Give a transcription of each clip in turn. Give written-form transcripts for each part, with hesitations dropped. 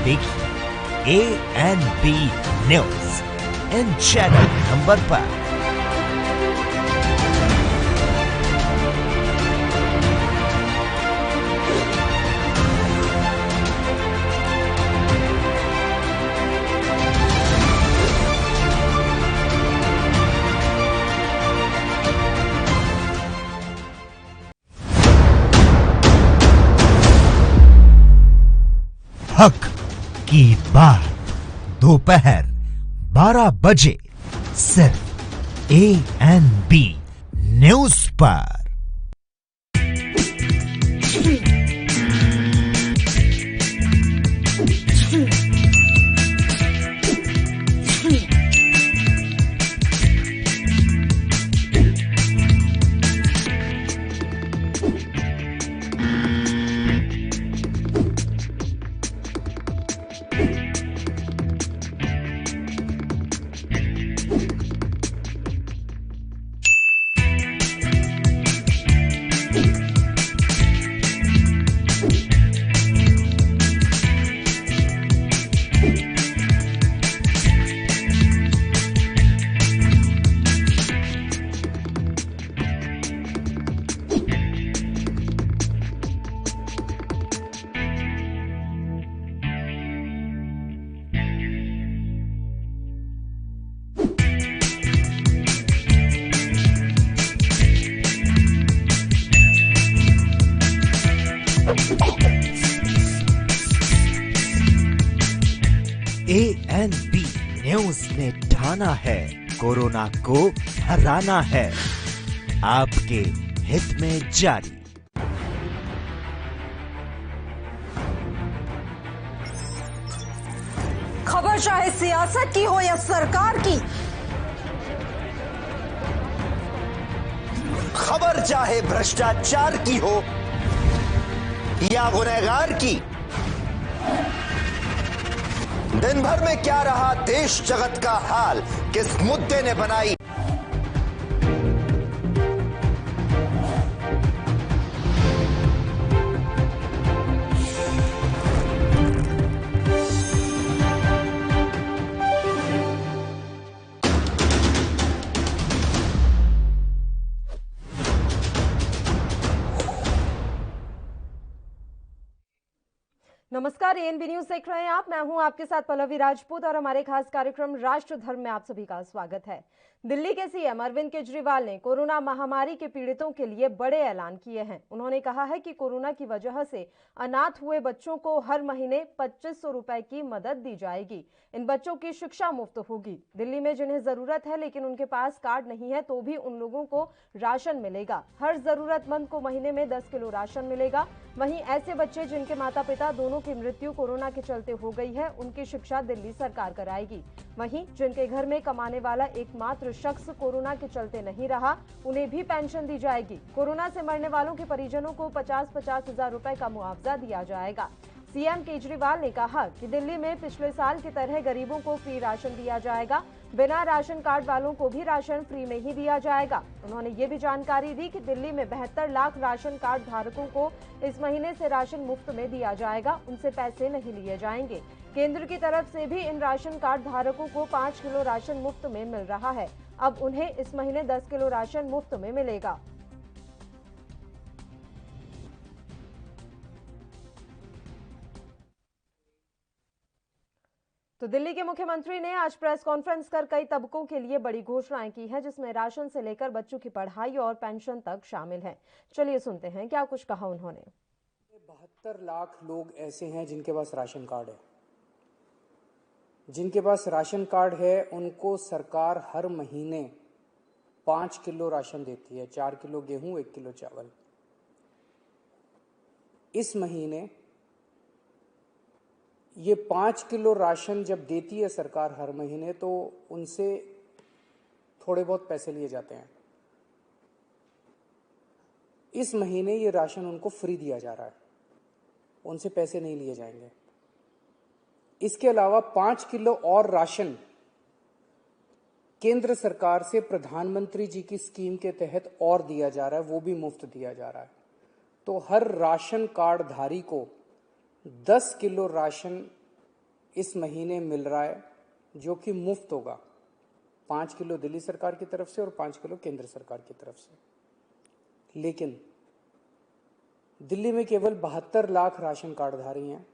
देखिए ANB news in channel number पर। हक की बात दोपहर 12 बजे सिर्फ ANB न्यूज पर। ANB न्यूज ने ठाना है कोरोना को हराना है, आपके हित में जारी। खबर चाहे सियासत की हो या सरकार की, खबर चाहे भ्रष्टाचार की हो या गुनहगार की, दिन भर में क्या रहा देश जगत का हाल, किस मुद्दे ने बनाई नमस्कार, ANB न्यूज देख रहे हैं आप। मैं हूं आपके साथ पल्लवी राजपूत और हमारे खास कार्यक्रम राष्ट्र धर्म में आप सभी का स्वागत है। दिल्ली के CM अरविंद केजरीवाल ने कोरोना महामारी के पीड़ितों के लिए बड़े ऐलान किए हैं। उन्होंने कहा है कि कोरोना की वजह से अनाथ हुए बच्चों को हर महीने 2500 रुपए की मदद दी जाएगी। इन बच्चों की शिक्षा मुफ्त होगी। दिल्ली में जिन्हें जरूरत है लेकिन उनके पास कार्ड नहीं है तो भी उन लोगों को राशन मिलेगा। हर जरूरतमंद को महीने में 10 किलो राशन मिलेगा। वहीं ऐसे बच्चे जिनके माता पिता दोनों की मृत्यु कोरोना के चलते हो गई है, उनकी शिक्षा दिल्ली सरकार कराएगी। वहीं जिनके घर में कमाने वाला एकमात्र शख्स कोरोना के चलते नहीं रहा, उन्हें भी पेंशन दी जाएगी। कोरोना से मरने वालों के परिजनों को 50-50 हजार रुपए का मुआवजा दिया जाएगा। CM केजरीवाल ने कहा कि दिल्ली में पिछले साल की तरह गरीबों को फ्री राशन दिया जाएगा। बिना राशन कार्ड वालों को भी राशन फ्री में ही दिया जाएगा। उन्होंने ये भी जानकारी दी कि दिल्ली में 72 लाख राशन कार्ड धारकों को इस महीने से राशन मुफ्त में दिया जाएगा। उनसे पैसे नहीं लिए जाएंगे। केंद्र की तरफ से भी इन राशन कार्ड धारकों को 5 किलो राशन मुफ्त में मिल रहा है। अब उन्हें इस महीने 10 किलो राशन मुफ्त में मिलेगा। तो दिल्ली के मुख्यमंत्री ने आज प्रेस कॉन्फ्रेंस कर कई तबकों के लिए बड़ी घोषणाएं की है, जिसमें राशन से लेकर बच्चों की पढ़ाई और पेंशन तक शामिल है। चलिए सुनते हैं क्या कुछ कहा उन्होंने। 72 लाख लोग ऐसे हैं जिनके पास राशन कार्ड है। जिनके पास राशन कार्ड है उनको सरकार हर महीने 5 किलो राशन देती है, 4 किलो गेहूं, 1 किलो चावल। इस महीने ये 5 किलो राशन जब देती है सरकार हर महीने, तो उनसे थोड़े बहुत पैसे लिए जाते हैं। इस महीने ये राशन उनको फ्री दिया जा रहा है, उनसे पैसे नहीं लिए जाएंगे। इसके अलावा 5 किलो और राशन केंद्र सरकार से प्रधानमंत्री जी की स्कीम के तहत और दिया जा रहा है, वो भी मुफ्त दिया जा रहा है। तो हर राशन कार्ड धारी को 10 किलो राशन इस महीने मिल रहा है, जो कि मुफ्त होगा। 5 किलो दिल्ली सरकार की तरफ से और 5 किलो केंद्र सरकार की तरफ से। लेकिन दिल्ली में केवल 72 लाख राशन कार्डधारी हैं।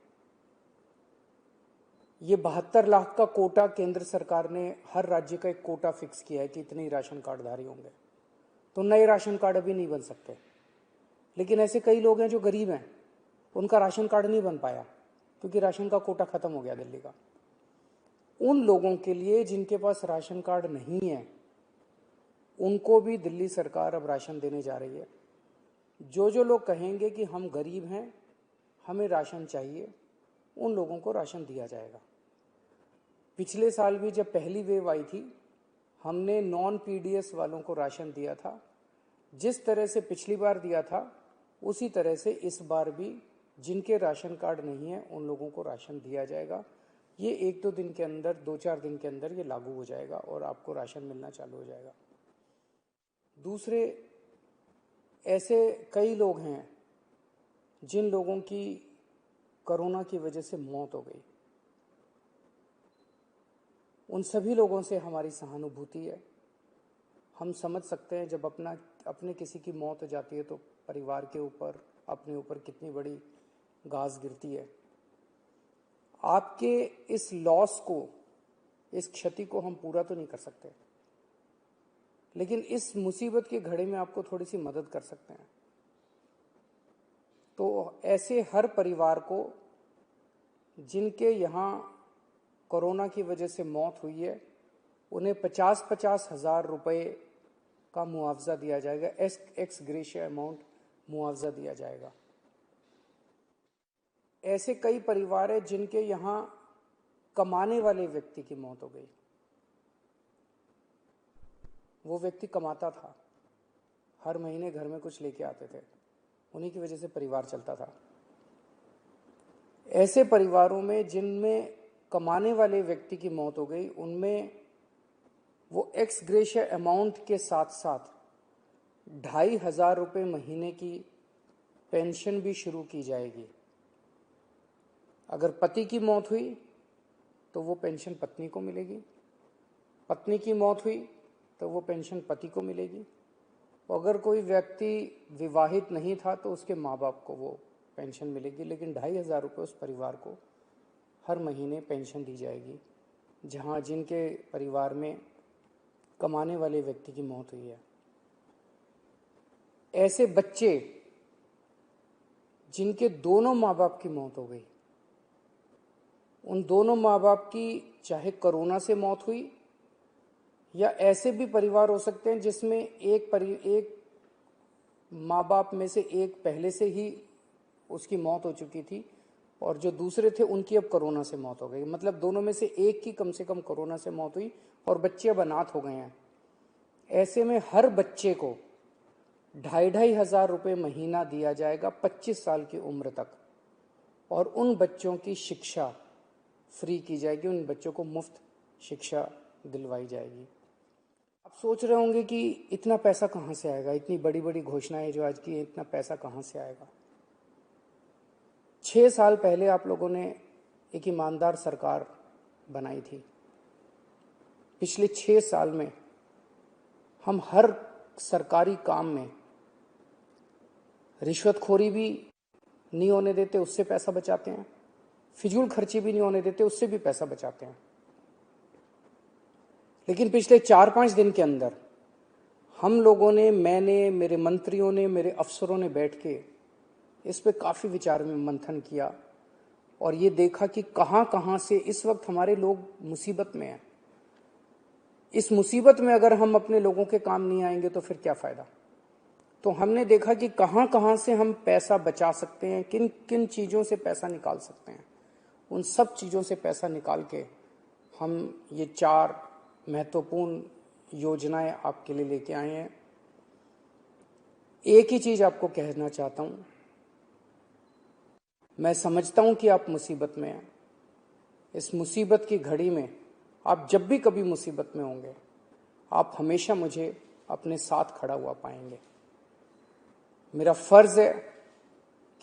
ये 72 लाख का कोटा केंद्र सरकार ने हर राज्य का एक कोटा फिक्स किया है कि इतने ही राशन कार्डधारी होंगे, तो नए राशन कार्ड अभी नहीं बन सकते। लेकिन ऐसे कई लोग हैं जो गरीब हैं, उनका राशन कार्ड नहीं बन पाया क्योंकि राशन का कोटा खत्म हो गया दिल्ली का। उन लोगों के लिए जिनके पास राशन कार्ड नहीं है, उनको भी दिल्ली सरकार अब राशन देने जा रही है। जो लोग कहेंगे कि हम गरीब हैं, हमें राशन चाहिए, उन लोगों को राशन दिया जाएगा। पिछले साल भी जब पहली वेव आई थी, हमने नॉन पीडीएस वालों को राशन दिया था। जिस तरह से पिछली बार दिया था, उसी तरह से इस बार भी जिनके राशन कार्ड नहीं है उन लोगों को राशन दिया जाएगा। ये 1-2 दिन के अंदर, 2-4 दिन के अंदर ये लागू हो जाएगा और आपको राशन मिलना चालू हो जाएगा। दूसरे ऐसे कई लोग हैं जिन लोगों की कोरोना की वजह से मौत हो गई। उन सभी लोगों से हमारी सहानुभूति है। हम समझ सकते हैं जब अपने किसी की मौत हो जाती है तो परिवार के ऊपर, अपने ऊपर कितनी बड़ी गाज गिरती है। आपके इस लॉस को, इस क्षति को हम पूरा तो नहीं कर सकते, लेकिन इस मुसीबत की घड़ी में आपको थोड़ी सी मदद कर सकते हैं। तो ऐसे हर परिवार को जिनके यहाँ कोरोना की वजह से मौत हुई है, उन्हें 50-50 हज़ार रुपये का मुआवजा दिया जाएगा। एक्स ग्रेशिया अमाउंट मुआवजा दिया जाएगा। ऐसे कई परिवार हैं जिनके यहाँ कमाने वाले व्यक्ति की मौत हो गई। वो व्यक्ति कमाता था, हर महीने घर में कुछ लेके आते थे, उन्हीं की वजह से परिवार चलता था। ऐसे परिवारों में जिनमें कमाने वाले व्यक्ति की मौत हो गई, उनमें वो एक्स ग्रेशिया अमाउंट के साथ साथ 2,500 रुपये महीने की पेंशन भी शुरू की जाएगी। अगर पति की मौत हुई तो वो पेंशन पत्नी को मिलेगी, पत्नी की मौत हुई तो वो पेंशन पति को मिलेगी, और अगर कोई व्यक्ति विवाहित नहीं था तो उसके माँ बाप को वो पेंशन मिलेगी। लेकिन 2,500 रुपये उस परिवार को हर महीने पेंशन दी जाएगी जहाँ जिनके परिवार में कमाने वाले व्यक्ति की मौत हुई है। ऐसे बच्चे जिनके दोनों माँ बाप की मौत हो गई, उन दोनों माँ बाप की चाहे कोरोना से मौत हुई, या ऐसे भी परिवार हो सकते हैं जिसमें एक माँ बाप में से एक पहले से ही उसकी मौत हो चुकी थी और जो दूसरे थे उनकी अब कोरोना से मौत हो गई। मतलब दोनों में से एक की कम से कम कोरोना से मौत हुई और बच्चे अब अनाथ हो गए हैं। ऐसे में हर बच्चे को 2,500 हज़ार रुपये महीना दिया जाएगा 25 साल की उम्र तक, और उन बच्चों की शिक्षा फ्री की जाएगी, उन बच्चों को मुफ्त शिक्षा दिलवाई जाएगी। आप सोच रहे होंगे कि इतना पैसा कहाँ से आएगा, इतनी बड़ी बड़ी घोषणाएं जो आज की, इतना पैसा कहाँ से आएगा। 6 साल पहले आप लोगों ने एक ईमानदार सरकार बनाई थी। पिछले 6 साल में हम हर सरकारी काम में रिश्वतखोरी भी नहीं होने देते, उससे पैसा बचाते हैं, फिजूल खर्ची भी नहीं होने देते, उससे भी पैसा बचाते हैं। लेकिन पिछले 4-5 दिन के अंदर हम लोगों ने, मैंने, मेरे मंत्रियों ने, मेरे अफसरों ने बैठ के इस पे काफ़ी विचार में मंथन किया और ये देखा कि कहाँ कहाँ से इस वक्त हमारे लोग मुसीबत में हैं। इस मुसीबत में अगर हम अपने लोगों के काम नहीं आएंगे तो फिर क्या फ़ायदा। तो हमने देखा कि कहाँ कहाँ से हम पैसा बचा सकते हैं, किन किन चीज़ों से पैसा निकाल सकते हैं। उन सब चीज़ों से पैसा निकाल के हम ये 4 महत्वपूर्ण योजनाएं आपके लिए लेके आए हैं। एक ही चीज़ आपको कहना चाहता हूँ, मैं समझता हूँ कि आप मुसीबत में हैं। इस मुसीबत की घड़ी में आप जब भी कभी मुसीबत में होंगे, आप हमेशा मुझे अपने साथ खड़ा हुआ पाएंगे। मेरा फर्ज है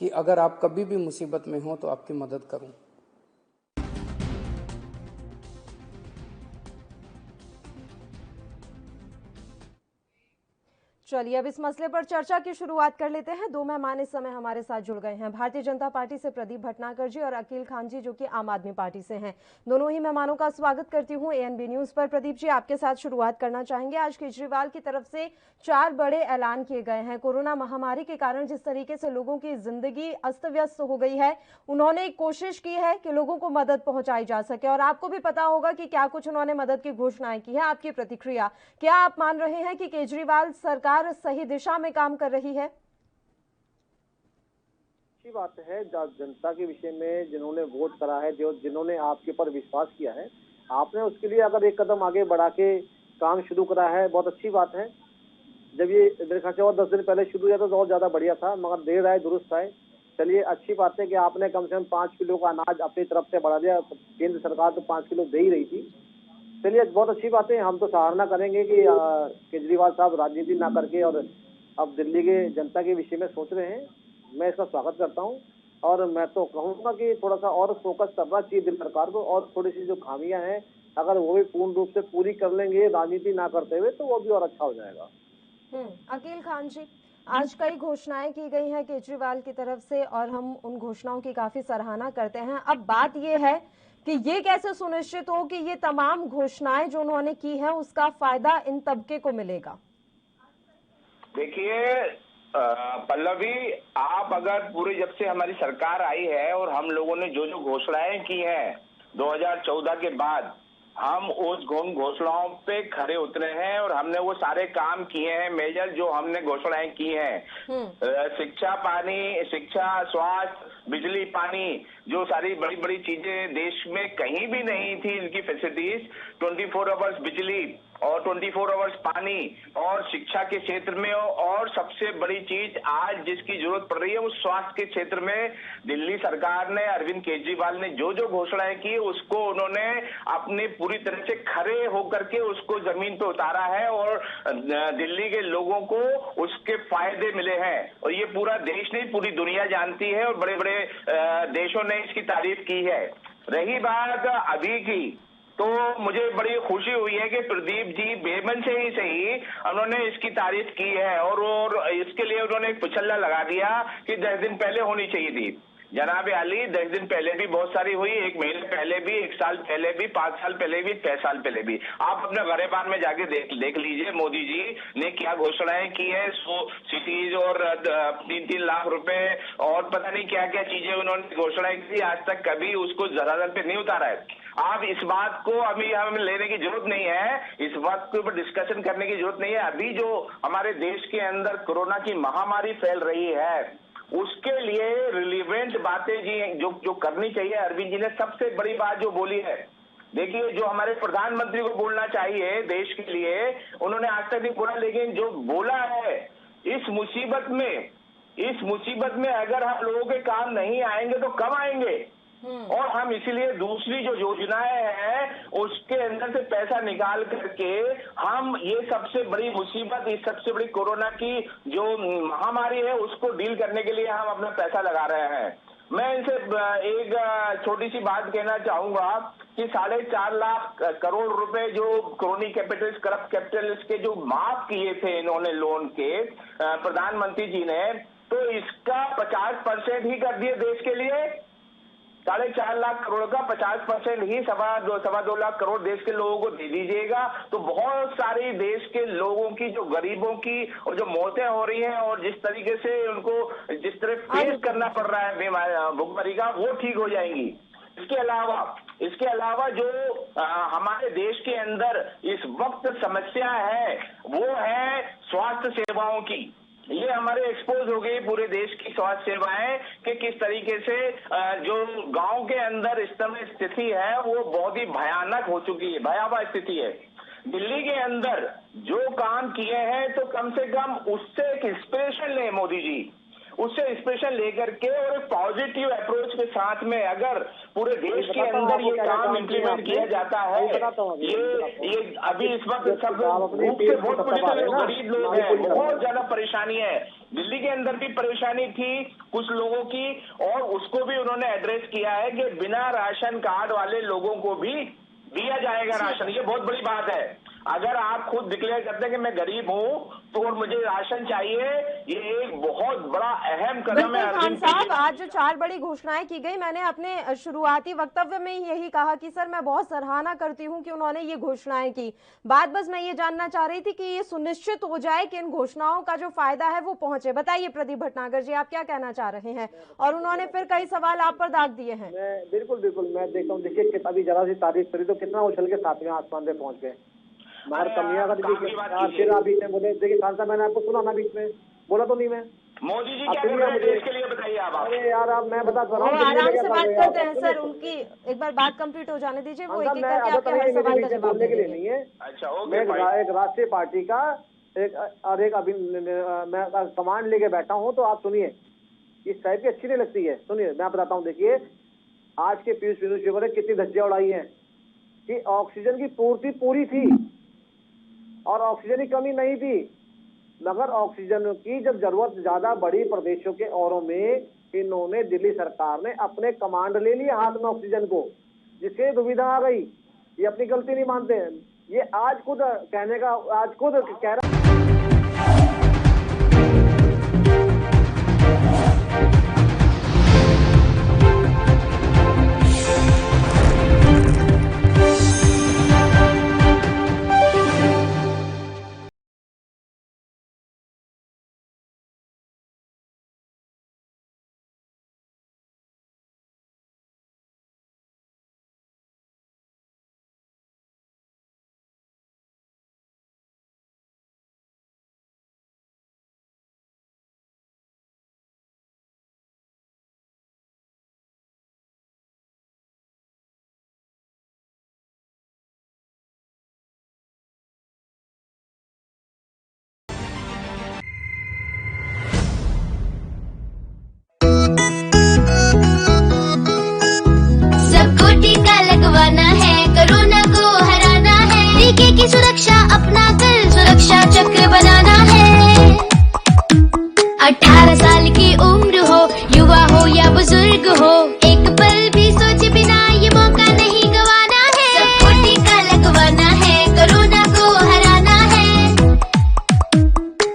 कि अगर आप कभी भी मुसीबत में हो तो आपकी मदद करूं। चलिए अब इस मसले पर चर्चा की शुरुआत कर लेते हैं। दो मेहमान इस समय हमारे साथ जुड़ गए हैं। भारतीय जनता पार्टी से प्रदीप भटनागर जी और अकील खान जी, जो कि आम आदमी पार्टी से हैं। दोनों ही मेहमानों का स्वागत करती हूं एएनबी न्यूज पर। प्रदीप जी, आपके साथ शुरुआत करना चाहेंगे। आज केजरीवाल की तरफ से 4 बड़े ऐलान किए गए हैं। कोरोना महामारी के कारण जिस तरीके से लोगों की जिंदगी अस्त व्यस्त हो गई है, उन्होंने एक कोशिश की है कि लोगों को मदद पहुंचाई जा सके, और आपको भी पता होगा कि क्या कुछ उन्होंने मदद की घोषणाएं की है। आपकी प्रतिक्रिया, क्या आप मान रहे हैं कि केजरीवाल सरकार सही दिशा में काम कर रही है? अच्छी बात है। जनता के विषय में जिन्होंने वोट करा है, जो जिन्होंने आपके ऊपर विश्वास किया है, आपने उसके लिए अगर एक कदम आगे बढ़ा के काम शुरू करा है, बहुत अच्छी बात है। जब ये मेरे ख्याल से और 10 दिन पहले शुरू हुआ तो और ज्यादा बढ़िया था, मगर देर आए दुरुस्त आए। चलिए, अच्छी बात है कि आपने कम से कम 5 किलो का अनाज अपनी तरफ से बढ़ा दिया। केंद्र सरकार तो 5 किलो दे ही रही थी। चलिए, बहुत अच्छी बात है। हम तो सराहना करेंगे कि केजरीवाल साहब राजनीति ना करके और अब दिल्ली के जनता के विषय में सोच रहे हैं। मैं इसका स्वागत करता हूं, और मैं तो कहूंगा कि थोड़ा सा और फोकस करना चाहिए दिल्ली सरकार को, और थोड़ी सी जो खामियां हैं अगर वो भी पूर्ण रूप से पूरी कर लेंगे राजनीति ना करते हुए, तो वो भी और अच्छा हो जाएगा। अकील खान जी, आज कई घोषणाएं की गई हैं केजरीवाल की तरफ से, और हम उन घोषणाओं की काफी सराहना करते हैं। अब बात ये है कि ये कैसे सुनिश्चित हो कि ये तमाम घोषणाएं जो उन्होंने की है उसका फायदा इन तबके को मिलेगा? देखिए पल्लवी, आप अगर पूरी जब से हमारी सरकार आई है और हम लोगों ने जो जो घोषणाएं की हैं 2014 के बाद, हम उस घोषणाओं पे खरे उतरे हैं और हमने वो सारे काम किए हैं मेजर जो हमने घोषणाएं की हैं। शिक्षा, स्वास्थ्य, बिजली, पानी, जो सारी बड़ी बड़ी चीजें देश में कहीं भी नहीं थी इनकी फैसिलिटीज, 24 आवर्स बिजली और 24 आवर्स पानी और शिक्षा के क्षेत्र में, और सबसे बड़ी चीज आज जिसकी जरूरत पड़ रही है वो स्वास्थ्य के क्षेत्र में दिल्ली सरकार ने, अरविंद केजरीवाल ने जो जो घोषणाएं की उसको उन्होंने अपने पूरी तरह से खरे होकर के उसको जमीन पे उतारा है, और दिल्ली के लोगों को उसके फायदे मिले हैं। और ये पूरा देश नहीं, पूरी दुनिया जानती है, और बड़े बड़े देशों ने इसकी तारीफ की है। रही बात अभी की, तो मुझे बड़ी खुशी हुई है कि प्रदीप जी बेमन से ही सही उन्होंने इसकी तारीफ की है, और इसके लिए उन्होंने एक पिछल्ला लगा दिया कि 10 दिन पहले होनी चाहिए थी। जनाब आली, 10 दिन पहले भी बहुत सारी हुई, 1 महीने पहले भी, 1 साल पहले भी, 5 साल पहले भी, 6 साल पहले भी। आप अपने गरेबान में जाके देख लीजिए मोदी जी ने क्या घोषणाएं की है। 100 सिटीज और 3-3 लाख रुपए और पता नहीं क्या क्या चीजें उन्होंने घोषणाएं की, आज तक कभी उसको धरातल पे नहीं उतारा है। आप इस बात को अभी हमें लेने की जरूरत नहीं है, इस बात के ऊपर डिस्कशन करने की जरूरत नहीं है। अभी जो हमारे देश के अंदर कोरोना की महामारी फैल रही है, उसके लिए रिलीवेंट बातें जी जो करनी चाहिए। अरविंद जी ने सबसे बड़ी बात जो बोली है, देखिए जो हमारे प्रधानमंत्री को बोलना चाहिए देश के लिए, उन्होंने आज तक नहीं बोला, लेकिन जो बोला है इस मुसीबत में अगर हम लोगों के काम नहीं आएंगे तो कब आएंगे। और हम इसीलिए दूसरी जो योजनाएं हैं उसके अंदर से पैसा निकाल करके हम ये सबसे बड़ी मुसीबत, इस सबसे बड़ी कोरोना की जो महामारी है उसको डील करने के लिए हम अपना पैसा लगा रहे हैं। मैं इनसे एक छोटी सी बात कहना चाहूंगा कि 4.5 लाख करोड़ रुपए जो क्रोनी कैपिटलिस्ट, करप्ट कैपिटलिस्ट के जो माफ किए थे इन्होंने लोन के प्रधानमंत्री जी ने, तो इसका 50% ही कर दिए देश के लिए। 4.5 लाख करोड़ का 50% ही 2.25 लाख करोड़ देश के लोगों को दे दीजिएगा, तो बहुत सारे देश के लोगों की, जो गरीबों की और जो मौतें हो रही हैं और जिस तरीके से उनको जिस तरह फेस करना पड़ रहा है भुखमरी का, वो ठीक हो जाएंगी। इसके अलावा जो हमारे देश के अंदर इस वक्त समस्या है वो है स्वास्थ्य सेवाओं की। ये हमारे एक्सपोज हो गई पूरे देश की स्वास्थ्य सेवाएं कि किस तरीके से जो गांव के अंदर इस समय स्थिति है वो बहुत ही भयानक हो चुकी है, भयावह स्थिति है। दिल्ली के अंदर जो काम किए हैं तो कम से कम उससे एक इंस्पिरेशन ले मोदी जी, उससे इंस्पिरेशन लेकर के और एक पॉजिटिव अप्रोच के साथ में अगर पूरे देश के अंदर ये काम इम्प्लीमेंट किया जाता है, ये अभी इस वक्त सब भूख से बहुत गरीब लोग हैं, बहुत ज्यादा परेशानी है। दिल्ली के अंदर भी परेशानी थी कुछ लोगों की, और उसको भी उन्होंने एड्रेस किया है कि बिना राशन कार्ड वाले लोगों को भी दिया जाएगा राशन। ये बहुत बड़ी बात है। अगर आप खुद डिक्लेयर करते हैं कि मैं गरीब हूं तो मुझे राशन चाहिए, ये एक बहुत बड़ा अहम कदम है। बिल्कुल खान साहब, आज जो 4 बड़ी घोषणाएं की गई, मैंने अपने शुरुआती वक्तव्य में ही यही कहा कि सर मैं बहुत सराहना करती हूं कि उन्होंने ये घोषणाएं की। बात बस मैं ये जानना चाह रही थी कि ये सुनिश्चित हो जाए कि इन घोषणाओं का जो फायदा है वो पहुंचे। बताइए प्रदीप भटनागर जी, आप क्या कहना चाह रहे हैं? और उन्होंने फिर कई सवाल आप पर दाग दिए हैं। बिल्कुल मैं देखता हूँ, देखिए अभी जरा सी तारीफ करी तो कितना उछल के 7वें आसमान पे पहुंच गए। मगर कमियां का फिर आप बीच में बोले, देखिए खान साहब मैंने आपको सुना ना, बीच में बोला तो नहीं मैं। मोदी जी क्या कर रहे हैं देश के लिए, बताइए आप। अरे यार आप, मैं बता रहा हूँ, आराम से बात करते हैं सर, उनकी एक बार बात कंप्लीट हो जाने दीजिए, वो एक एक करके आपके हर सवाल का जवाब देने के लिए नहीं है। अच्छा, मैं एक राष्ट्रीय पार्टी का एक अभी मैं कमांड लेके बैठा हूँ, तो आप सुनिए, इस टाइप की अच्छी नहीं लगती है। सुनिए मैं बताता हूँ, देखिए आज के पीयूष ने कितनी धज्जियां उड़ाई है कि ऑक्सीजन की पूर्ति पूरी थी और ऑक्सीजन की कमी नहीं थी, मगर ऑक्सीजन की जब जरूरत ज्यादा बड़ी प्रदेशों के औरों में, इन्होंने दिल्ली सरकार ने अपने कमांड ले लिया हाथ में ऑक्सीजन को, जिससे दुविधा आ गई। ये अपनी गलती नहीं मानते हैं, ये आज खुद कहने का, आज खुद कह रहा। की सुरक्षा अपना कर सुरक्षा चक्र बनाना है। 18 साल की उम्र हो, युवा हो या बुजुर्ग हो, एक पल भी सोचे बिना ये मौका नहीं गंवाना है। सबको टीका लगवाना है, कोरोना को हराना है।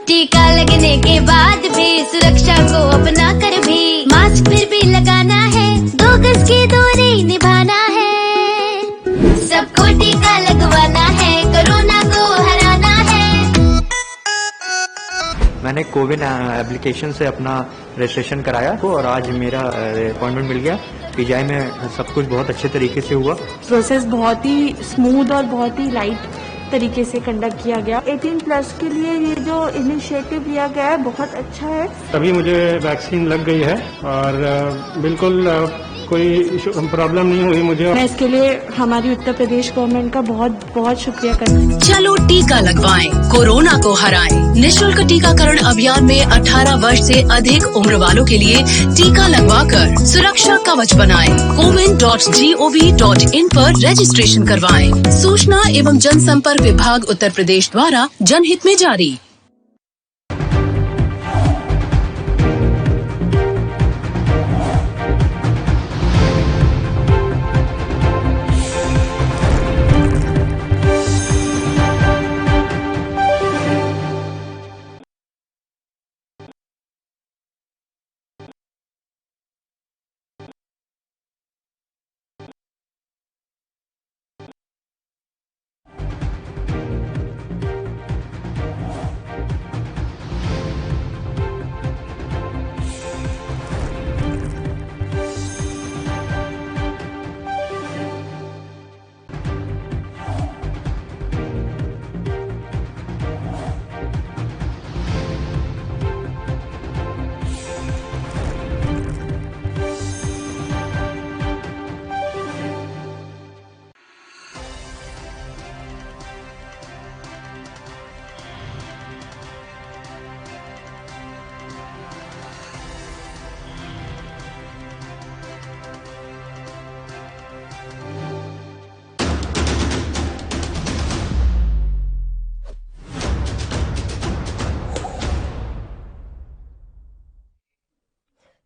टीका लगने के बाद भी सुरक्षा को अपना कर भी मास्क फिर भी लगाना है, 2 गज की दूरी निभाना है। सबको टीका लगवाना है, कोरोना को हराना है। मैंने कोविन एप्लीकेशन से अपना रजिस्ट्रेशन कराया और आज मेरा अपॉइंटमेंट मिल गया। पीजीआई में सब कुछ बहुत अच्छे तरीके से हुआ। प्रोसेस बहुत ही स्मूथ और बहुत ही लाइट तरीके से कंडक्ट किया गया। 18+ के लिए ये जो इनिशिएटिव लिया गया है बहुत अच्छा है। अभी मुझे वैक्सीन लग गई है और बिल्कुल कोई प्रॉब्लम नहीं हुई मुझे। मैं इसके लिए हमारी उत्तर प्रदेश गवर्नमेंट का बहुत बहुत शुक्रिया करना। चलो टीका लगवाएं, कोरोना को हराएं। निःशुल्क टीकाकरण अभियान में 18 वर्ष से अधिक उम्र वालों के लिए टीका लगवाकर सुरक्षा कवच बनाएं। comin.gov.in पर रजिस्ट्रेशन करवाएं। सूचना एवं जनसंपर्क विभाग उत्तर प्रदेश द्वारा जनहित में जारी।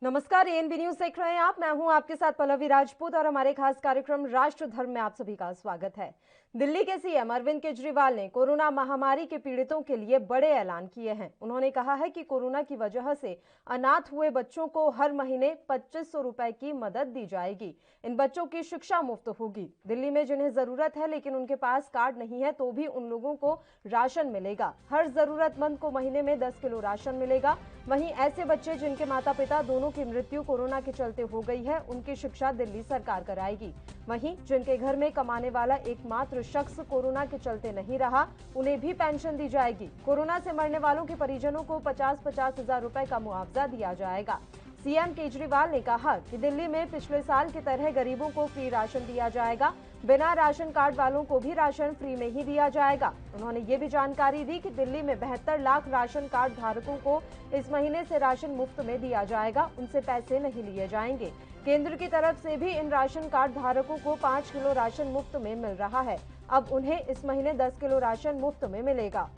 नमस्कार, एएनबी न्यूज देख रहे हैं आप। मैं हूं आपके साथ पल्लवी राजपूत और हमारे खास कार्यक्रम राष्ट्र धर्म में आप सभी का स्वागत है। दिल्ली के सीएम अरविंद केजरीवाल ने कोरोना महामारी के पीड़ितों के लिए बड़े ऐलान किए हैं। उन्होंने कहा है कि कोरोना की वजह से अनाथ हुए बच्चों को हर महीने 2500 रुपए की मदद दी जाएगी। इन बच्चों की शिक्षा मुफ्त होगी। दिल्ली में जिन्हें जरूरत है लेकिन उनके पास कार्ड नहीं है तो भी उन लोगों को राशन मिलेगा। हर जरूरतमंद को महीने में 10 किलो राशन मिलेगा। वहीं ऐसे बच्चे जिनके माता पिता दोनों की मृत्यु कोरोना के चलते हो गई है, उनकी शिक्षा दिल्ली सरकार कराएगी। वहीं जिनके घर में कमाने वाला एकमात्र शख्स कोरोना के चलते नहीं रहा, उन्हें भी पेंशन दी जाएगी। कोरोना से मरने वालों के परिजनों को 50-50 हजार रुपए का मुआवजा दिया जाएगा। सीएम केजरीवाल ने कहा कि दिल्ली में पिछले साल की तरह गरीबों को फ्री राशन दिया जाएगा। बिना राशन कार्ड वालों को भी राशन फ्री में ही दिया जाएगा। उन्होंने ये भी जानकारी दी कि दिल्ली में 72 लाख राशन कार्ड धारकों को इस महीने से राशन मुफ्त में दिया जाएगा। उनसे पैसे नहीं लिए जाएंगे। केंद्र की तरफ से भी इन राशन कार्ड धारकों को 5 किलो राशन मुफ्त में मिल रहा है। अब उन्हें इस महीने 10 किलो राशन मुफ्त में मिलेगा।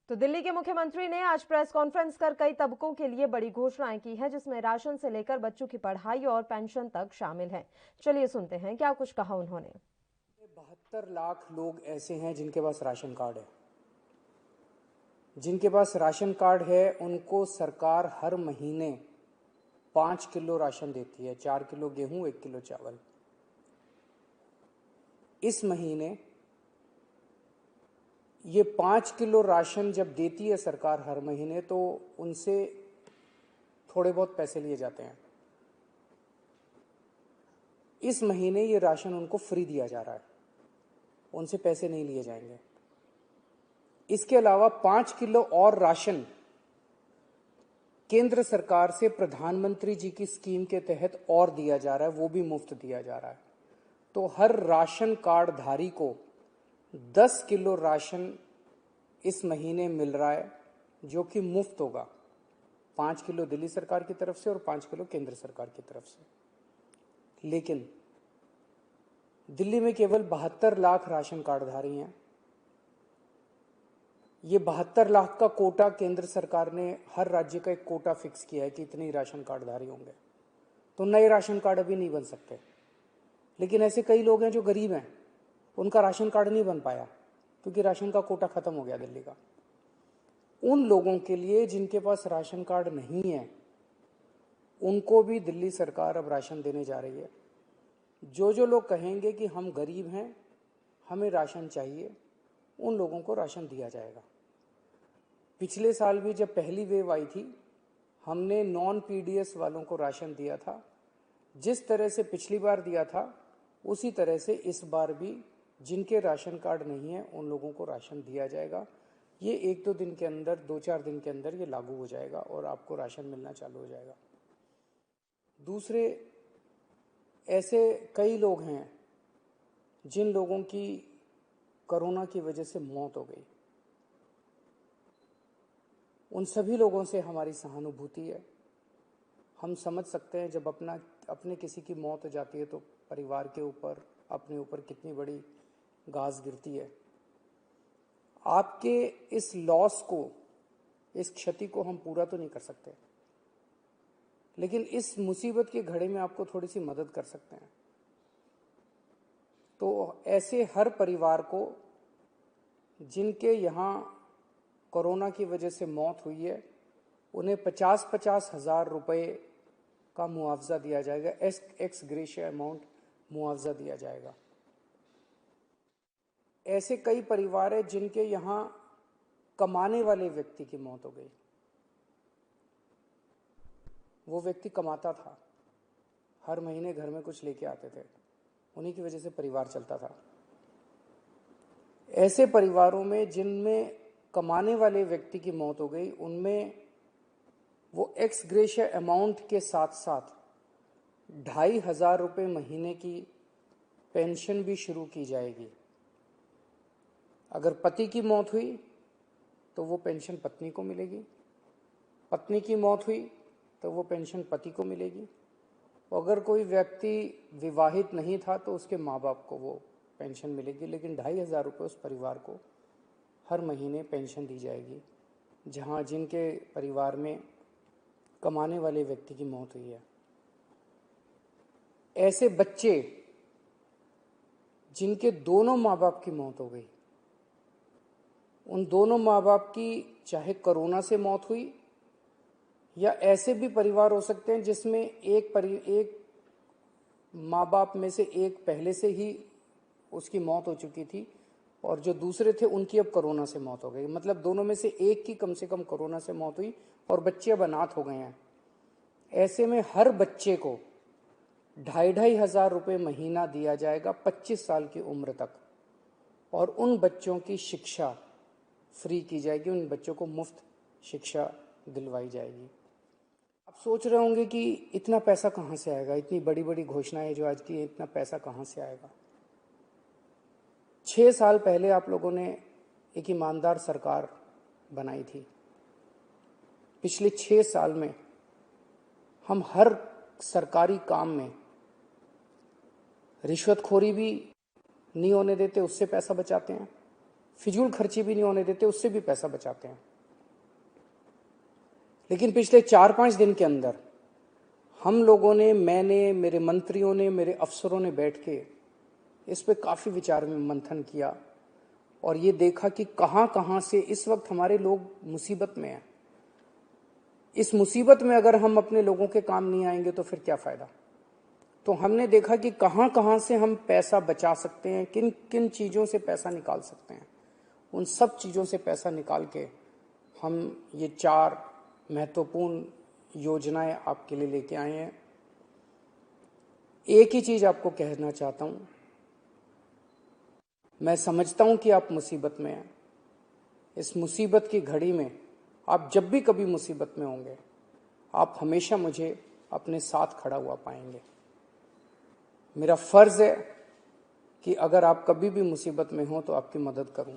तो दिल्ली के मुख्यमंत्री ने आज प्रेस कॉन्फ्रेंस कर कई तबकों के लिए बड़ी घोषणाएं की हैं, जिसमें राशन से लेकर बच्चों की पढ़ाई और पेंशन तक शामिल है। चलिए सुनते हैं क्या कुछ कहा उन्होंने। 72 लाख लोग ऐसे हैं जिनके पास राशन कार्ड है। जिनके पास राशन कार्ड है उनको सरकार हर महीने 5 किलो राशन देती है, 4 किलो गेहूं, 1 किलो चावल। इस महीने ये 5 किलो राशन जब देती है सरकार हर महीने, तो उनसे थोड़े बहुत पैसे लिए जाते हैं। इस महीने ये राशन उनको फ्री दिया जा रहा है, उनसे पैसे नहीं लिए जाएंगे। इसके अलावा 5 किलो और राशन केंद्र सरकार से प्रधानमंत्री जी की स्कीम के तहत और दिया जा रहा है, वो भी मुफ्त दिया जा रहा है। तो हर राशन कार्ड धारी को 10 किलो राशन इस महीने मिल रहा है, जो कि मुफ्त होगा। 5 किलो दिल्ली सरकार की तरफ से और 5 किलो केंद्र सरकार की तरफ से। लेकिन दिल्ली में केवल 72 लाख राशन कार्डधारी हैं। ये 72 लाख का कोटा केंद्र सरकार ने हर राज्य का एक कोटा फिक्स किया है कि इतने ही राशन कार्डधारी होंगे। तो नए राशन कार्ड अभी नहीं बन सकते। लेकिन ऐसे कई लोग हैं जो गरीब हैं, उनका राशन कार्ड नहीं बन पाया क्योंकि राशन का कोटा खत्म हो गया दिल्ली का। उन लोगों के लिए जिनके पास राशन कार्ड नहीं है, उनको भी दिल्ली सरकार अब राशन देने जा रही है। जो लोग कहेंगे कि हम गरीब हैं, हमें राशन चाहिए, उन लोगों को राशन दिया जाएगा। पिछले साल भी जब पहली वेव आई थी, हमने नॉन पीडीएस वालों को राशन दिया था। जिस तरह से पिछली बार दिया था, उसी तरह से इस बार भी जिनके राशन कार्ड नहीं है उन लोगों को राशन दिया जाएगा। ये 1-2 दिन के अंदर, 2-4 दिन के अंदर ये लागू हो जाएगा और आपको राशन मिलना चालू हो जाएगा। दूसरे ऐसे कई लोग हैं जिन लोगों की कोरोना की वजह से मौत हो गई। उन सभी लोगों से हमारी सहानुभूति है। हम समझ सकते हैं जब अपने किसी की मौत हो जाती है तो परिवार के ऊपर, अपने ऊपर कितनी बड़ी गाज गिरती है। आपके इस लॉस को, इस क्षति को हम पूरा तो नहीं कर सकते, लेकिन इस मुसीबत की घड़ी में आपको थोड़ी सी मदद कर सकते हैं। तो ऐसे हर परिवार को जिनके यहाँ कोरोना की वजह से मौत हुई है, उन्हें 50-50 हजार रुपए का मुआवजा दिया जाएगा। एक्स ग्रेशिया अमाउंट मुआवजा दिया जाएगा। ऐसे कई परिवार हैं जिनके यहाँ कमाने वाले व्यक्ति की मौत हो गई। वो व्यक्ति कमाता था, हर महीने घर में कुछ लेके आते थे, उन्हीं की वजह से परिवार चलता था। ऐसे परिवारों में जिनमें कमाने वाले व्यक्ति की मौत हो गई, उनमें वो एक्स ग्रेशिया अमाउंट के साथ साथ 2,500 रुपये महीने की पेंशन भी शुरू की जाएगी। अगर पति की मौत हुई तो वो पेंशन पत्नी को मिलेगी, पत्नी की मौत हुई तो वो पेंशन पति को मिलेगी, और अगर कोई व्यक्ति विवाहित नहीं था तो उसके माँ बाप को वो पेंशन मिलेगी, लेकिन 2,500 रुपये उस परिवार को हर महीने पेंशन दी जाएगी जहां जिनके परिवार में कमाने वाले व्यक्ति की मौत हुई है। ऐसे बच्चे जिनके दोनों माँ बाप की मौत हो गई, उन दोनों माँ बाप की चाहे कोरोना से मौत हुई या ऐसे भी परिवार हो सकते हैं जिसमें एक माँ बाप में से एक पहले से ही उसकी मौत हो चुकी थी और जो दूसरे थे उनकी अब कोरोना से मौत हो गई। मतलब दोनों में से एक की कम से कम कोरोना से मौत हुई और बच्चे अब अनाथ हो गए हैं। ऐसे में हर बच्चे को 2,500 रुपये महीना दिया जाएगा 25 साल की उम्र तक और उन बच्चों की शिक्षा फ्री की जाएगी, उन बच्चों को मुफ्त शिक्षा दिलवाई जाएगी। आप सोच रहे होंगे कि इतना पैसा कहाँ से आएगा, इतनी बड़ी बड़ी घोषणाएं जो आज की, इतना पैसा कहाँ से आएगा। 6 साल पहले आप लोगों ने एक ईमानदार सरकार बनाई थी। पिछले 6 साल में हम हर सरकारी काम में रिश्वतखोरी भी नहीं होने देते, उससे पैसा बचाते हैं, फिजूल खर्ची भी नहीं होने देते, उससे भी पैसा बचाते हैं। लेकिन पिछले 4-5 दिन के अंदर हम लोगों ने, मैंने, मेरे मंत्रियों ने, मेरे अफसरों ने बैठ के इस पे काफ़ी विचार मंथन किया और ये देखा कि कहाँ कहाँ से इस वक्त हमारे लोग मुसीबत में हैं। इस मुसीबत में अगर हम अपने लोगों के काम नहीं आएंगे तो फिर क्या फ़ायदा। तो हमने देखा कि कहाँ कहाँ से हम पैसा बचा सकते हैं, किन किन चीज़ों से पैसा निकाल सकते हैं। उन सब चीज़ों से पैसा निकाल के हम ये 4 महत्वपूर्ण योजनाएं आपके लिए लेके आए हैं। एक ही चीज़ आपको कहना चाहता हूँ, मैं समझता हूँ कि आप मुसीबत में हैं। इस मुसीबत की घड़ी में आप जब भी कभी मुसीबत में होंगे, आप हमेशा मुझे अपने साथ खड़ा हुआ पाएंगे। मेरा फर्ज है कि अगर आप कभी भी मुसीबत में हो तो आपकी मदद करूं।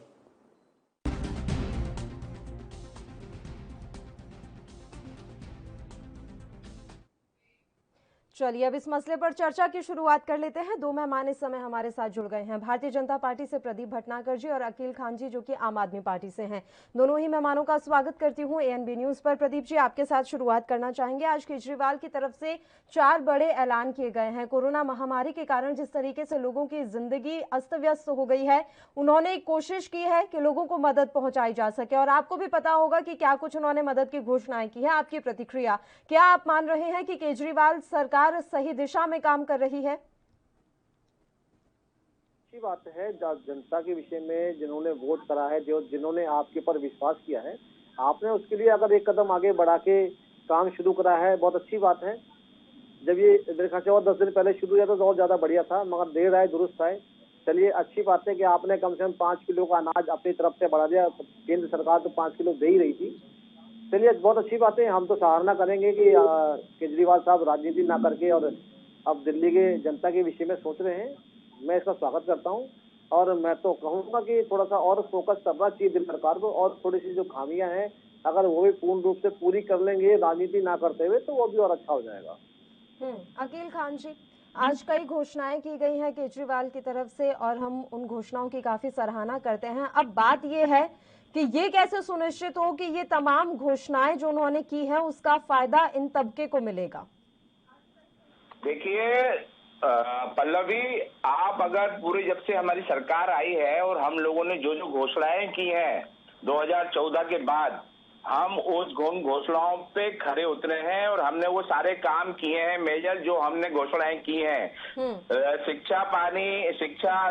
चलिए अब इस मसले पर चर्चा की शुरुआत कर लेते हैं। 2 मेहमान इस समय हमारे साथ जुड़ गए हैं। भारतीय जनता पार्टी से प्रदीप भटनागर जी और अकील खान जी जो कि आम आदमी पार्टी से हैं। दोनों ही मेहमानों का स्वागत करती हूं एएनबी न्यूज पर। प्रदीप जी, आपके साथ शुरुआत करना चाहेंगे। आज केजरीवाल की तरफ से 4 बड़े ऐलान किए गए हैं। कोरोना महामारी के कारण जिस तरीके से लोगों की जिंदगी अस्त व्यस्त हो गई है, उन्होंने एक कोशिश की है कि लोगों को मदद पहुंचाई जा सके और आपको भी पता होगा कि क्या कुछ उन्होंने मदद की घोषणाएं की है। आपकी प्रतिक्रिया, क्या आप मान रहे हैं कि केजरीवाल सरकार सही दिशा में काम कर रही है? अच्छी बात है। जनता के विषय में जिन्होंने वोट करा है, जो जिन्होंने आपके ऊपर विश्वास किया है, आपने उसके लिए अगर एक कदम आगे बढ़ा के काम शुरू करा है, बहुत अच्छी बात है। जब ये मेरे ख्याल से और 10 दिन पहले शुरू हुआ तो और ज्यादा बढ़िया था, मगर देर आए दुरुस्त आए। चलिए, अच्छी बात है कि आपने कम से कम 5 किलो का अनाज अपनी तरफ से बढ़ा दिया। केंद्र सरकार तो 5 किलो दे ही रही थी। चलिए, बहुत अच्छी बात है। हम तो सराहना करेंगे कि केजरीवाल साहब राजनीति ना करके और अब दिल्ली के जनता के विषय में सोच रहे हैं। मैं इसका स्वागत करता हूं और मैं तो कहूंगा कि थोड़ा सा और फोकस करना चाहिए दिल्ली सरकार को और थोड़ी सी जो खामियां हैं अगर वो भी पूर्ण रूप से पूरी कर लेंगे राजनीति ना करते हुए तो वो भी और अच्छा हो जाएगा। अकील खान जी, आज कई घोषणाएं की गई हैं केजरीवाल की तरफ से और हम उन घोषणाओं की काफी सराहना करते हैं। अब बात ये है कि ये कैसे सुनिश्चित हो कि ये तमाम घोषणाएं जो उन्होंने की है उसका फायदा इन तबके को मिलेगा? देखिए पल्लवी, आप अगर पूरी जब से हमारी सरकार आई है और हम लोगों ने जो जो घोषणाएं की हैं 2014 के बाद, हम उस घोषणाओं पे खरे उतरे हैं और हमने वो सारे काम किए हैं मेजर जो हमने घोषणाएं की हैं। शिक्षा,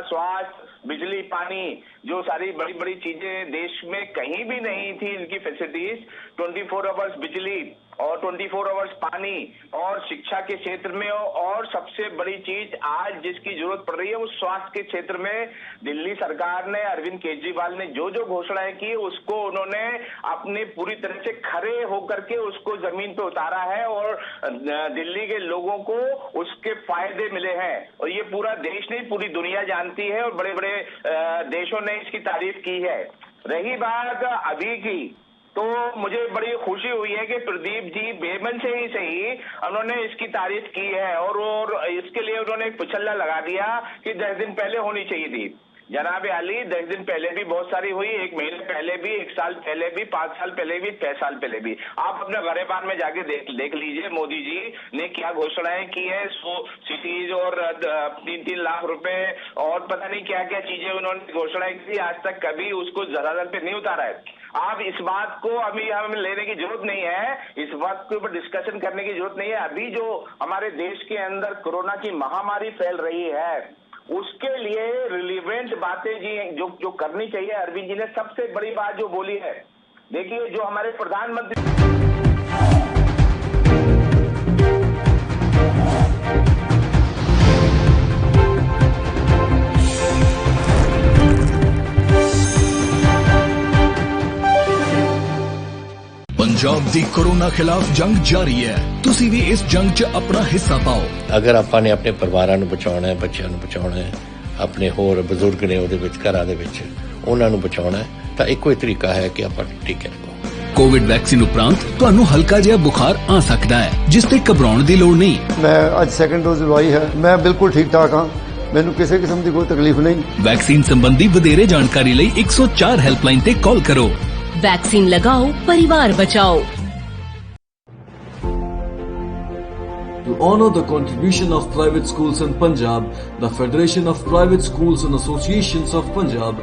स्वास्थ्य, बिजली, पानी, जो सारी बड़ी बड़ी चीजें देश में कहीं भी नहीं थी इनकी फैसिलिटीज, 24 आवर्स बिजली और 24 आवर्स पानी और शिक्षा के क्षेत्र में, और सबसे बड़ी चीज आज जिसकी जरूरत पड़ रही है वो स्वास्थ्य के क्षेत्र में दिल्ली सरकार ने, अरविंद केजरीवाल ने जो जो घोषणाएं की उसको उन्होंने अपने पूरी तरह से खरे होकर के उसको जमीन पे उतारा है और दिल्ली के लोगों को उसके फायदे मिले हैं और ये पूरा देश नहीं पूरी दुनिया जानती है और बड़े बड़े देशों ने इसकी तारीफ की है। रही बात अभी की, तो मुझे बड़ी खुशी हुई है कि प्रदीप जी बेमन से ही सही उन्होंने इसकी तारीफ की है और इसके लिए उन्होंने एक पुछल्ला लगा दिया कि 10 दिन पहले होनी चाहिए थी। जनाब आली 10 दिन पहले भी बहुत सारी हुई, 1 महीने पहले भी, 1 साल पहले भी, 5 साल पहले भी, 6 साल पहले भी। आप अपने गरेबान में जाके देख लीजिए मोदी जी ने क्या घोषणाएं की है। 100 सिटीज और 3-3 लाख रुपए और पता नहीं क्या क्या चीजें उन्होंने घोषणाएं की, आज तक कभी उसको धरातल पे नहीं उतारा है। आप इस बात को अभी हमें लेने की जरूरत नहीं है, इस बात के ऊपर डिस्कशन करने की जरूरत नहीं है। अभी जो हमारे देश के अंदर कोरोना की महामारी फैल रही है उसके लिए रिलीवेंट बातें जी जो करनी चाहिए। अरविंद जी ने सबसे बड़ी बात जो बोली है, देखिए जो हमारे प्रधानमंत्री पंजाब दी कोरोना खिलाफ जंग जारी है, तुसी भी इस जंग च अपना हिस्सा पाओ। अगर ਆਪਾਂ ਨੇ ਆਪਣੇ ਪਰਿਵਾਰਾਂ ਨੂੰ ਬਚਾਉਣਾ ਹੈ, ਬੱਚਿਆਂ ਨੂੰ ਬਚਾਉਣਾ ਹੈ, ਆਪਣੇ ਹੋਰ ਬਜ਼ੁਰਗ ਨੇ ਉਹਦੇ ਵਿੱਚ ਘਰਾਂ ਦੇ ਵਿੱਚ ਉਹਨਾਂ ਨੂੰ ਬਚਾਉਣਾ ਹੈ ਤਾਂ ਇੱਕੋ ਹੀ ਤਰੀਕਾ ਹੈ ਕਿ ਆਪਾਂ ਟੀਕੇ ਲਗਾਓ। ਕੋਵਿਡ ਵੈਕਸੀਨ ਉਪਰੰਤ ਤੁਹਾਨੂੰ ਹਲਕਾ ਜਿਹਾ ਬੁਖਾਰ ਆ ਸਕਦਾ ਹੈ ਜਿਸ ਤੇ ਘਬਰਾਉਣ ਦੀ ਲੋੜ ਨਹੀਂ। ਮੈਂ ਅੱਜ ਸੈਕੰਡ ਡੋਜ਼ ਲਵਾਈ ਹੈ, ਮੈਂ ਬਿਲਕੁਲ ਠੀਕ ਠਾਕ ਹਾਂ, ਮੈਨੂੰ ਕਿਸੇ ਕਿਸਮ ਦੀ ਕੋਈ ਤਕਲੀਫ ਨਹੀਂ। ਵੈਕਸੀਨ ਸੰਬੰਧੀ ਵਧੇਰੇ ਜਾਣਕਾਰੀ ਲਈ 104 ਹੈਲਪਲਾਈਨ ਤੇ ਕਾਲ ਕਰੋ। वैक्सीन लगाओ, परिवार बचाओ। To honor the contribution of private schools in Punjab, the Federation of Private Schools and Associations of Punjab